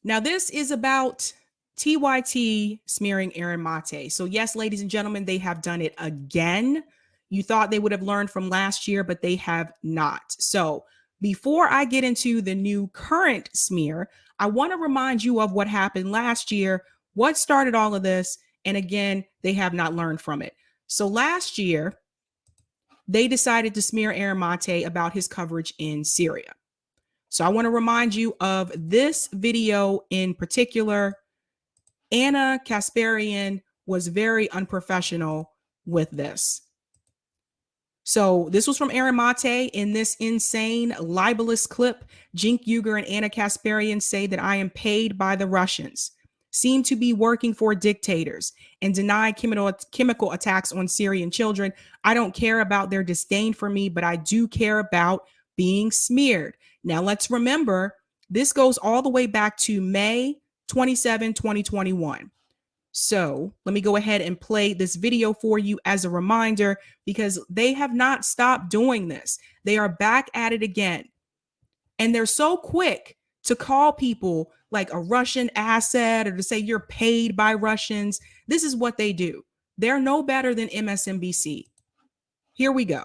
Now, this is about TYT smearing Aaron MATÉ. So, yes, ladies and gentlemen, they have done it again. You thought they would have learned from last year, but they have not. So, before I get into the new current smear, I want to remind you of what happened last year, what started all of this. And again, they have not learned from it. So, last year, they decided to smear Aaron MATÉ about his coverage in Syria. So I want to remind you of this video in particular. Anna Kasparian was very unprofessional with this. So this was from Aaron MATÉ in this insane libelous clip. Cenk Uygur and Anna Kasparian say that I am paid by the Russians, seem to be working for dictators, and deny chemical attacks on Syrian children. I don't care about their disdain for me, but I do care about being smeared. Now, let's remember, this goes all the way back to May 27, 2021. So let me go ahead and play this video for you as a reminder, because they have not stopped doing this. They are back at it again. And they're so quick to call people like a Russian asset or to say you're paid by Russians. This is what they do. They're no better than MSNBC. Here we go.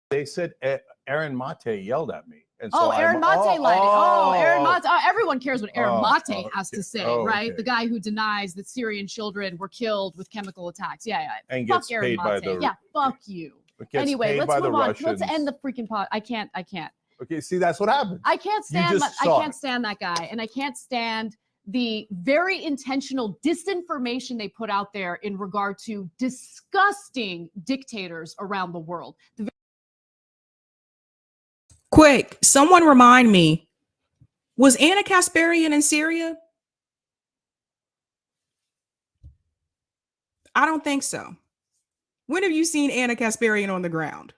They said Aaron MATÉ yelled at me. And so Aaron MATÉ lied. Aaron MATÉ. Everyone cares what Aaron MATÉ has to say, right? Okay. The guy who denies that Syrian children were killed with chemical attacks. Yeah. And fuck gets Aaron paid MATÉ. By the. Yeah, fuck you. Anyway, let's move on. Let's end the freaking pod. I can't. Okay, see, that's what happens. I can't stand. I can't stand that guy, and I can't stand the very intentional disinformation they put out there in regard to disgusting dictators around the world. Quick, someone remind me, was Anna Kasparian in Syria? I don't think so. When have you seen Anna Kasparian on the ground?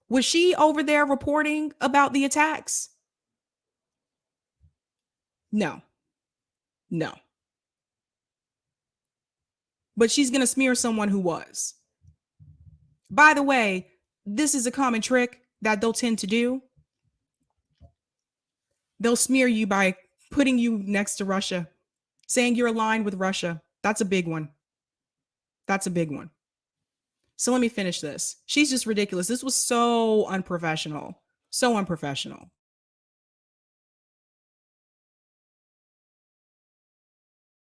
Was she over there reporting about the attacks? No. But she's going to smear someone who was. By the way, this is a common trick that they'll tend to do. They'll smear you by putting you next to Russia, saying you're aligned with Russia. That's a big one. So let me finish this. She's just ridiculous. This was so unprofessional.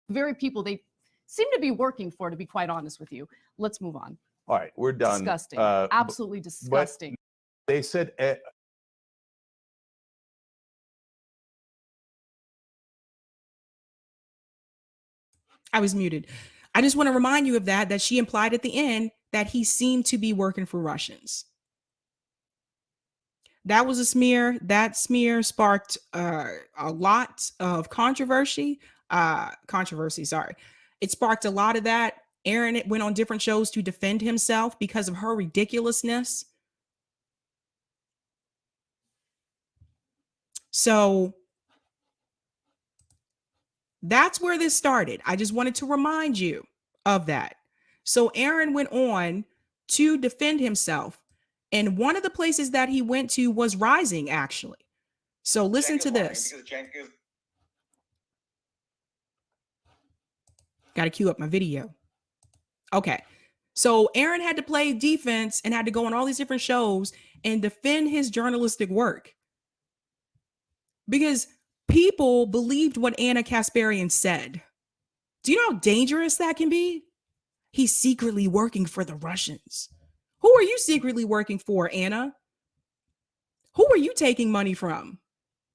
Very people they seem to be working for, to be quite honest with you. Let's move on. All right, we're done. Disgusting. Absolutely disgusting. They said I was muted. I just want to remind you of that she implied at the end that he seemed to be working for Russians. That was a smear. That smear sparked a lot of controversy. It sparked a lot of that. Aaron went on different shows to defend himself because of her ridiculousness. So that's where this started. I just wanted to remind you of that. So Aaron went on to defend himself. And one of the places that he went to was Rising, actually. So listen to this. Got to cue up my video. Okay. So Aaron had to play defense and had to go on all these different shows and defend his journalistic work, because people believed what Anna Kasparian said. Do you know how dangerous that can be? He's secretly working for the Russians. Who are you secretly working for, Anna? Who are you taking money from?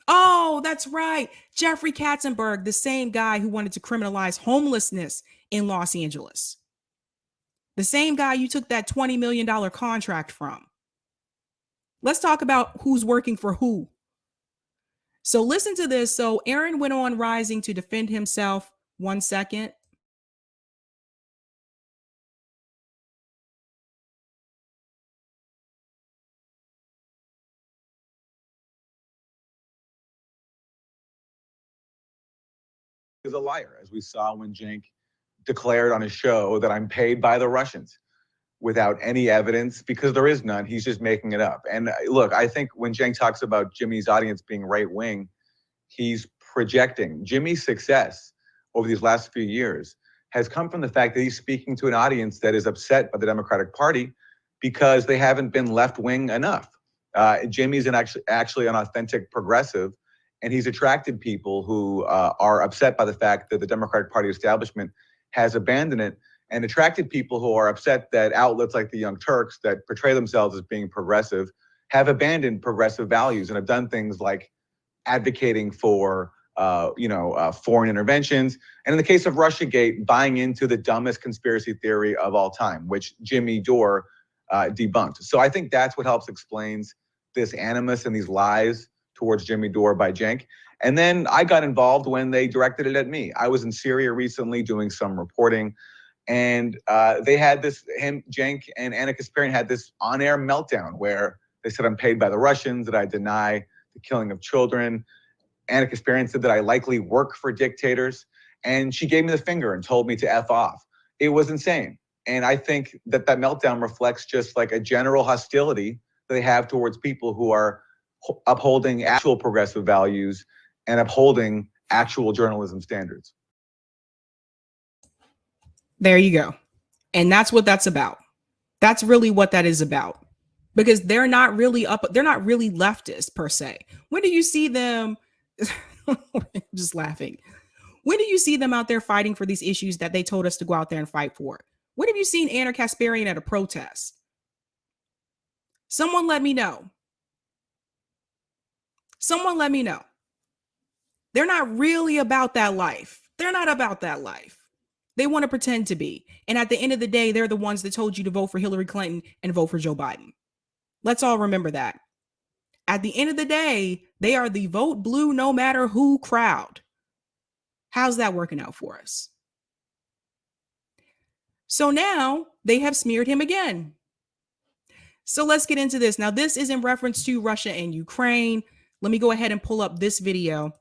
Oh, that's right. Jeffrey Katzenberg, the same guy who wanted to criminalize homelessness in Los Angeles. The same guy you took that $20 million contract from. Let's talk about who's working for who. So listen to this. So Aaron went on Rising to defend himself. 1 second. Is a liar, as we saw when Cenk declared on his show that I'm paid by the Russians without any evidence, because there is none. He's just making it up. And look, I think when Cenk talks about Jimmy's audience being right-wing, he's projecting. Jimmy's success over these last few years has come from the fact that he's speaking to an audience that is upset by the Democratic Party because they haven't been left-wing enough. Jimmy's actually an authentic progressive, and he's attracted people who are upset by the fact that the Democratic Party establishment has abandoned it, and attracted people who are upset that outlets like the Young Turks that portray themselves as being progressive have abandoned progressive values and have done things like advocating for foreign interventions, and in the case of Russiagate, buying into the dumbest conspiracy theory of all time, which Jimmy Dore debunked. So I think that's what helps explains this animus and these lies towards Jimmy Dore by Cenk. And then I got involved when they directed it at me. I was in Syria recently doing some reporting, and they had this, Cenk and Anna Kasparian had this on-air meltdown where they said I'm paid by the Russians, that I deny the killing of children. Anna Kasparian said that I likely work for dictators, and she gave me the finger and told me to F off. It was insane. And I think that that meltdown reflects just like a general hostility that they have towards people who are upholding actual progressive values and upholding actual journalism standards. There you go. And that's what that's about. That's really what that is about. Because they're not really leftist per se. When do you see them just laughing? When do you see them out there fighting for these issues that they told us to go out there and fight for? When have you seen Anna Kasparian at a protest? Someone let me know. Someone let me know. They're not really about that life. They're not about that life. They want to pretend to be. And at the end of the day, they're the ones that told you to vote for Hillary Clinton and vote for Joe Biden. Let's all remember that. At the end of the day, they are the vote blue no matter who crowd. How's that working out for us? So now they have smeared him again. So let's get into this. Now, this is in reference to Russia and Ukraine. Let me go ahead and pull up this video.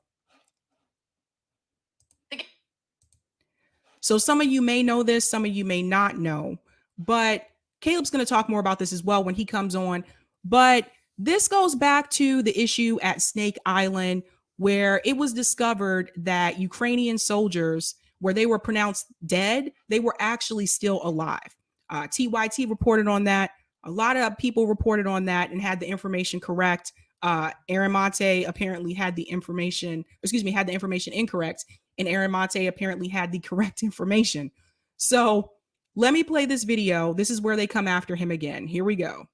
So some of you may know this, some of you may not know, but Caleb's going to talk more about this as well when he comes on. But this goes back to the issue at Snake Island, where it was discovered that Ukrainian soldiers, where they were pronounced dead, they were actually still alive. TYT reported on that. A lot of people reported on that and had the information correct. Aaron MATÉ apparently had the information, incorrect. And Aaron MATÉ apparently had the correct information. So let me play this video. This is where they come after him again. Here we go.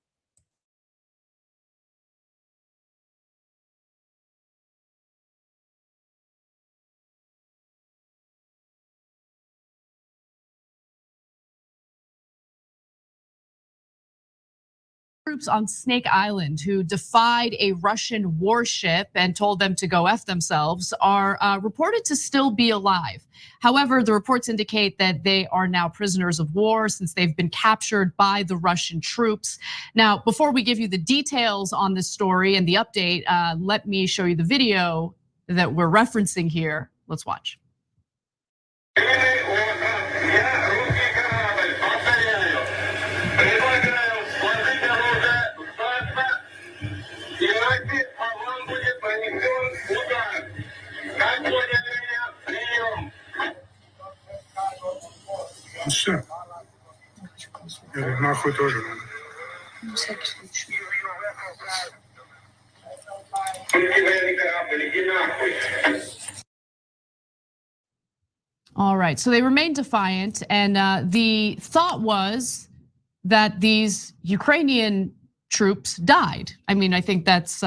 Troops on Snake Island who defied a Russian warship and told them to go F themselves are reported to still be alive. However, the reports indicate that they are now prisoners of war since they've been captured by the Russian troops. Now, before we give you the details on this story and the update, let me show you the video that we're referencing here. Let's watch. Все. Нахуй тоже надо. На всякий случай. All right, so they remain defiant, and the thought was that these Ukrainian troops died. I mean, I think that's,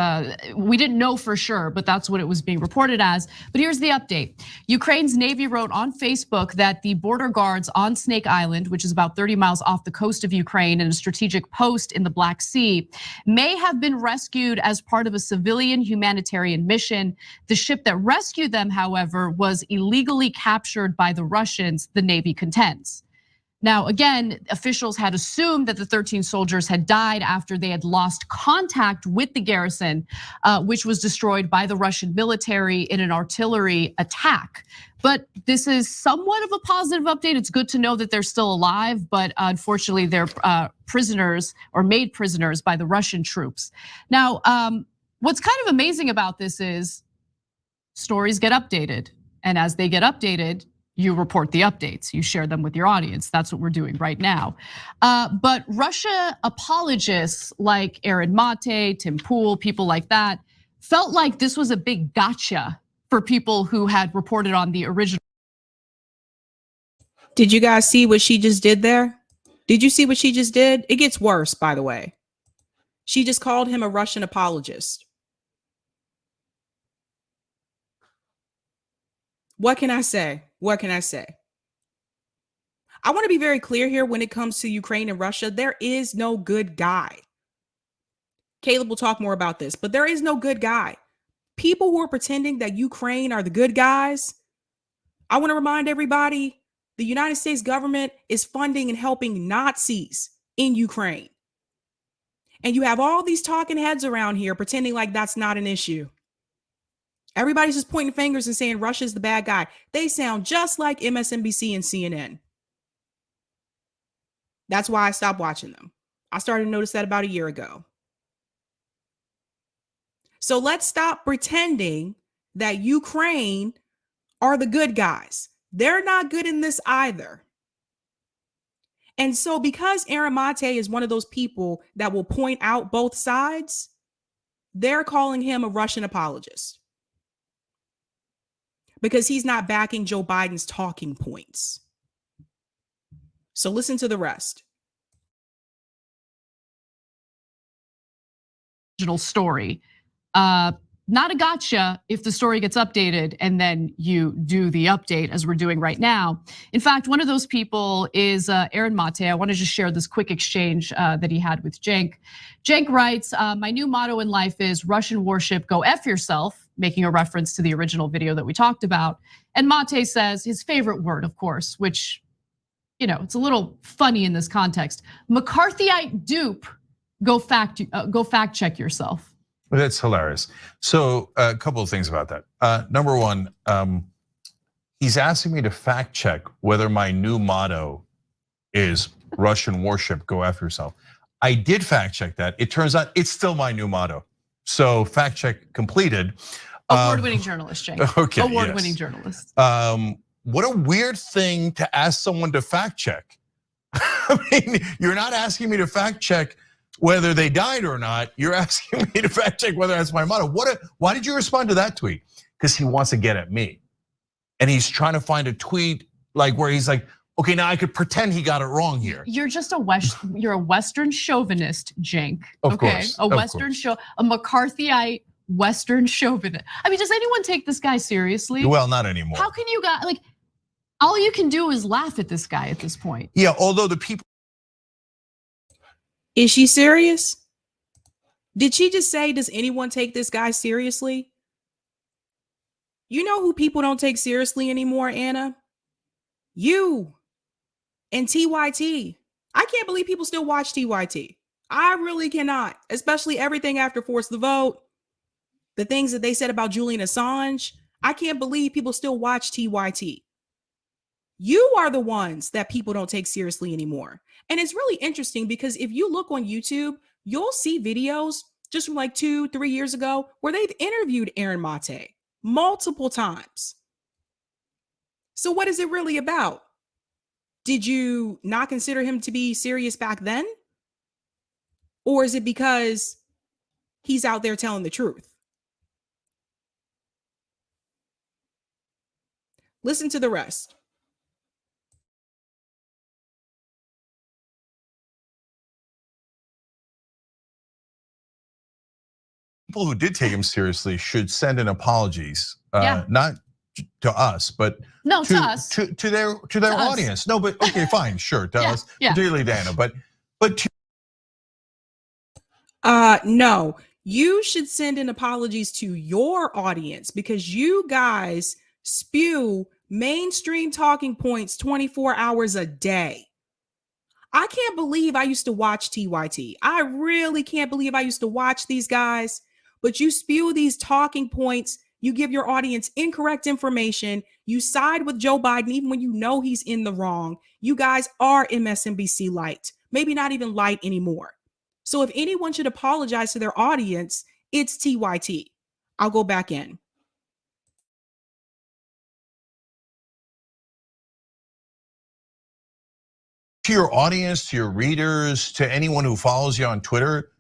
we didn't know for sure, but that's what it was being reported as. But here's the update. Ukraine's Navy wrote on Facebook that the border guards on Snake Island, which is about 30 miles off the coast of Ukraine and a strategic post in the Black Sea, may have been rescued as part of a civilian humanitarian mission. The ship that rescued them, however, was illegally captured by the Russians, the Navy contends. Now, again, officials had assumed that the 13 soldiers had died after they had lost contact with the garrison, which was destroyed by the Russian military in an artillery attack. But this is somewhat of a positive update. It's good to know that they're still alive, but unfortunately they're prisoners or made prisoners by the Russian troops. Now, what's kind of amazing about this is stories get updated. And as they get updated, you report the updates, you share them with your audience. That's what we're doing right now. But Russia apologists like Aaron MATÉ, Tim Pool, people like that, felt like this was a big gotcha for people who had reported on the original. Did you guys see what she just did there? Did you see what she just did? It gets worse, by the way. She just called him a Russian apologist. What can I say? What can I say? I want to be very clear here when it comes to Ukraine and Russia. There is no good guy. Caleb will talk more about this, but there is no good guy. People who are pretending that Ukraine are the good guys, I want to remind everybody, the United States government is funding and helping Nazis in Ukraine. And you have all these talking heads around here pretending like that's not an issue. Everybody's just pointing fingers and saying Russia's the bad guy. They sound just like MSNBC and CNN. That's why I stopped watching them. I started to notice that about a year ago. So let's stop pretending that Ukraine are the good guys. They're not good in this either. And so because Aaron MATÉ is one of those people that will point out both sides, they're calling him a Russian apologist. Because he's not backing Joe Biden's talking points. So listen to the rest. Original story. Not a gotcha if the story gets updated and then you do the update as we're doing right now. In fact, one of those people is Aaron MATÉ. I want to just share this quick exchange that he had with Cenk. Cenk writes, my new motto in life is Russian warship, go F yourself, making a reference to the original video that we talked about. And MATÉ says his favorite word, of course, which, it's a little funny in this context. McCarthyite dupe, go fact check yourself. That's hilarious. So a couple of things about that. Number one, he's asking me to fact check whether my new motto is Russian warship, go after yourself. I did fact check that. It turns out it's still my new motto. So fact check completed. Award-winning journalist, Cenk. Okay, award-winning journalist. What a weird thing to ask someone to fact check. I mean, you're not asking me to fact check whether they died or not. You're asking me to fact check whether that's my motto. Why did you respond to that tweet? Because he wants to get at me. And he's trying to find a tweet like where he's like, okay, now I could pretend he got it wrong here. You're just you're a Western chauvinist, Cenk. Of course, a Western a McCarthyite Western chauvinist. I mean, does anyone take this guy seriously? Well, not anymore. How can you guys, all you can do is laugh at this guy at this point. Yeah, although the people. Is she serious? Did she just say, does anyone take this guy seriously? You know who people don't take seriously anymore, Anna? You and TYT. I can't believe people still watch TYT. I really cannot, especially everything after Force the Vote. The things that they said about Julian Assange. I can't believe people still watch TYT. You are the ones that people don't take seriously anymore. And it's really interesting because if you look on YouTube, you'll see videos just from like 2-3 years ago where they've interviewed Aaron MATÉ multiple times. So what is it really about? Did you not consider him to be serious back then? Or is it because he's out there telling the truth? Listen to the rest. People who did take him seriously should send in apologies, not to us, but to us, to their audience. No, but okay, fine, sure, to us, particularly Dana, but no, you should send in apologies to your audience because you guys spew mainstream talking points 24 hours a day. I can't believe I used to watch TYT. I really can't believe I used to watch these guys, but you spew these talking points. You give your audience incorrect information. You side with Joe Biden, even when you know he's in the wrong. You guys are MSNBC light, maybe not even light anymore. So if anyone should apologize to their audience, it's TYT. I'll go back in. To your audience, to your readers, to anyone who follows you on Twitter,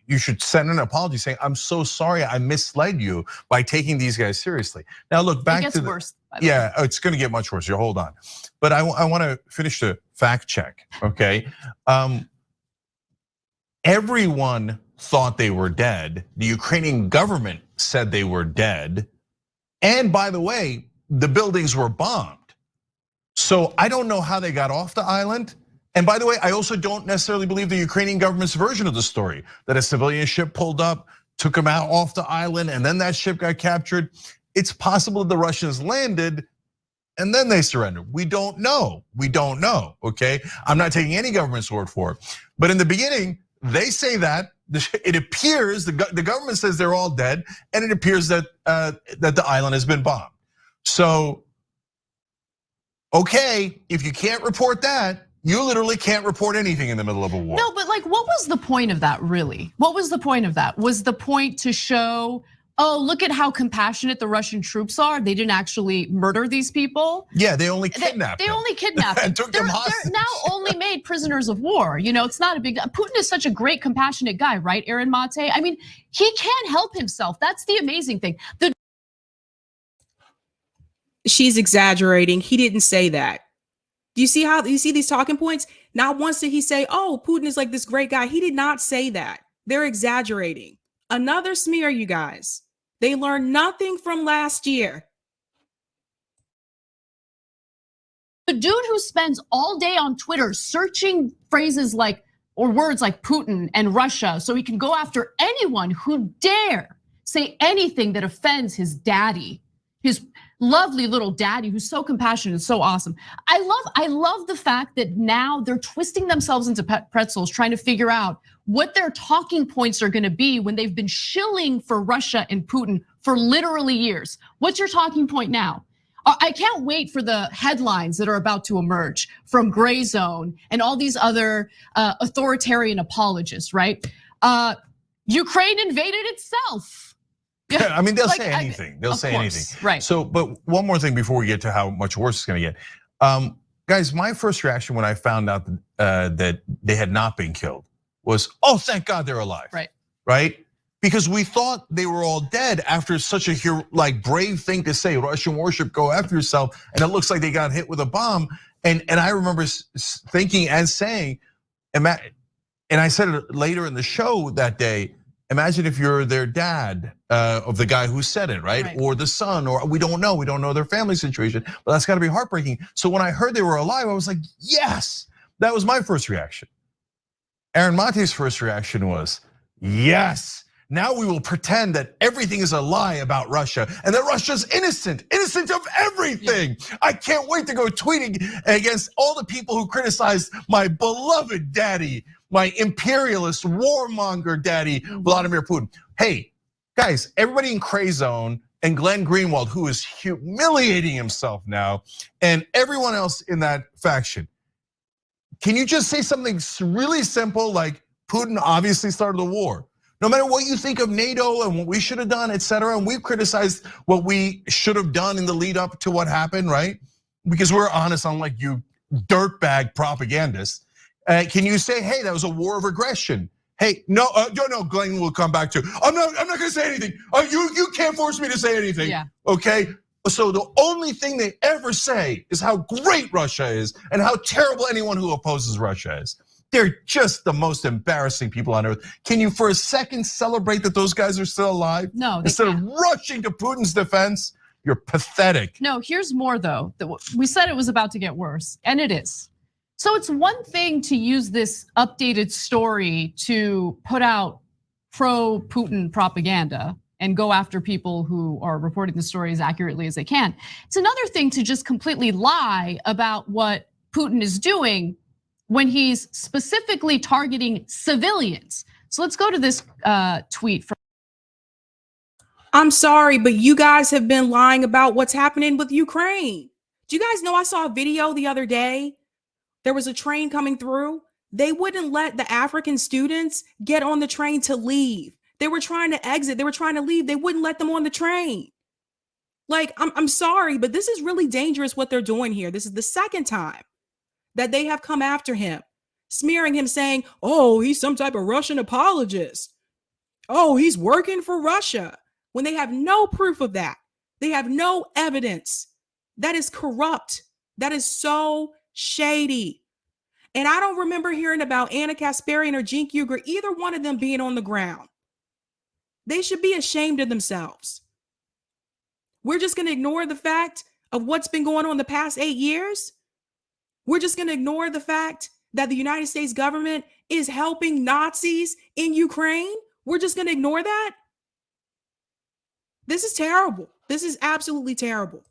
you should send an apology saying, I'm so sorry I misled you by taking these guys seriously. Now look, back to the, worse. Yeah, it's gonna get much worse, you hold on. But I wanna finish the fact check, okay? Everyone thought they were dead. The Ukrainian government said they were dead. And by the way, the buildings were bombed. So I don't know how they got off the island. And by the way, I also don't necessarily believe the Ukrainian government's version of the story, that a civilian ship pulled up, took them out off the island, and then that ship got captured. It's possible that the Russians landed and then they surrendered. We don't know, okay? I'm not taking any government's word for it. But in the beginning, they say that, it appears, the government says they're all dead, and it appears that the island has been bombed. So, okay, if you can't report that, you literally can't report anything in the middle of a war. No, but like, what was the point of that, really? What was the point of that? Was the point to show, oh, look at how compassionate the Russian troops are? They didn't actually murder these people. Yeah, they only kidnapped them. They only kidnapped them. And took them hostage. They're now only made prisoners of war. It's not a big deal. Putin is such a great, compassionate guy, right, Aaron MATÉ? I mean, he can't help himself. That's the amazing thing. She's exaggerating. He didn't say that. Do you see these talking points? Not once did he say, oh, Putin is like this great guy. He did not say that. They're exaggerating. Another smear, you guys. They learned nothing from last year. The dude who spends all day on Twitter searching phrases like, or words like Putin and Russia, so he can go after anyone who dare say anything that offends his daddy, his lovely little daddy who's so compassionate and so awesome. I love the fact that now they're twisting themselves into pretzels, trying to figure out what their talking points are gonna be when they've been shilling for Russia and Putin for literally years. What's your talking point now? I can't wait for the headlines that are about to emerge from Gray Zone and all these other authoritarian apologists, right? Ukraine invaded itself. Yeah, I mean, they'll say anything. They'll say anything. Right. So, but one more thing before we get to how much worse it's gonna get. Guys, my first reaction when I found out that they had not been killed was, oh, thank God they're alive. Right. Right? Because we thought they were all dead after such a brave thing to say, Russian warship, go after yourself. And it looks like they got hit with a bomb. And I remember thinking and saying, and I said it later in the show that day, imagine if you're their dad of the guy who said it, right? Or the son, or we don't know their family situation, but that's gotta be heartbreaking. So when I heard they were alive, I was like, yes, that was my first reaction. Aaron MATÉ's first reaction was, yes, now we will pretend that everything is a lie about Russia and that Russia's innocent of everything. Yeah. I can't wait to go tweeting against all the people who criticized my beloved daddy, my imperialist warmonger daddy, Vladimir Putin. Hey, guys, everybody in Gray Zone and Glenn Greenwald, who is humiliating himself now, and everyone else in that faction, can you just say something really simple like Putin obviously started the war? No matter what you think of NATO and what we should have done, etc., and we've criticized what we should have done in the lead up to what happened, right? Because we're honest, unlike you dirtbag propagandists. Can you say, hey, that was a war of aggression? Hey, no, Glenn will come back to. I'm not gonna say anything. You can't force me to say anything. Yeah. Okay. So the only thing they ever say is how great Russia is and how terrible anyone who opposes Russia is. They're just the most embarrassing people on earth. Can you for a second celebrate that those guys are still alive? No, instead of rushing to Putin's defense, you're pathetic. No, here's more though. We said it was about to get worse, and it is. So it's one thing to use this updated story to put out pro-Putin propaganda and go after people who are reporting the story as accurately as they can. It's another thing to just completely lie about what Putin is doing when he's specifically targeting civilians. So let's go to this tweet from. I'm sorry, but you guys have been lying about what's happening with Ukraine. Do you guys know I saw a video the other day? There was a train coming through. They wouldn't let the African students get on the train to leave. They were trying to exit. They were trying to leave. They wouldn't let them on the train. Like, I'm sorry, but this is really dangerous what they're doing here. This is the second time that they have come after him, smearing him, saying, oh, he's some type of Russian apologist. Oh, he's working for Russia. When they have no proof of that. They have no evidence. That is corrupt. That is so shady. And I don't remember hearing about Anna Kasparian or Cenk Uygur, either one of them being on the ground. They should be ashamed of themselves. We're just going to ignore the fact of what's been going on the past 8 years. We're just going to ignore the fact that the United States government is helping Nazis in Ukraine. We're just going to ignore that. This is terrible. This is absolutely terrible.